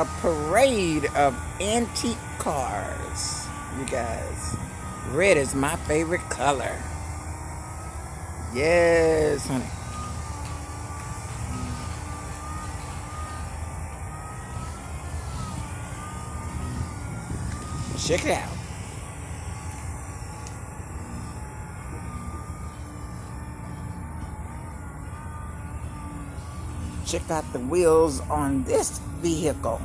a parade of antique cars. You guys, red is my favorite color. Yes, honey. Check it out. Check out the wheels on this vehicle.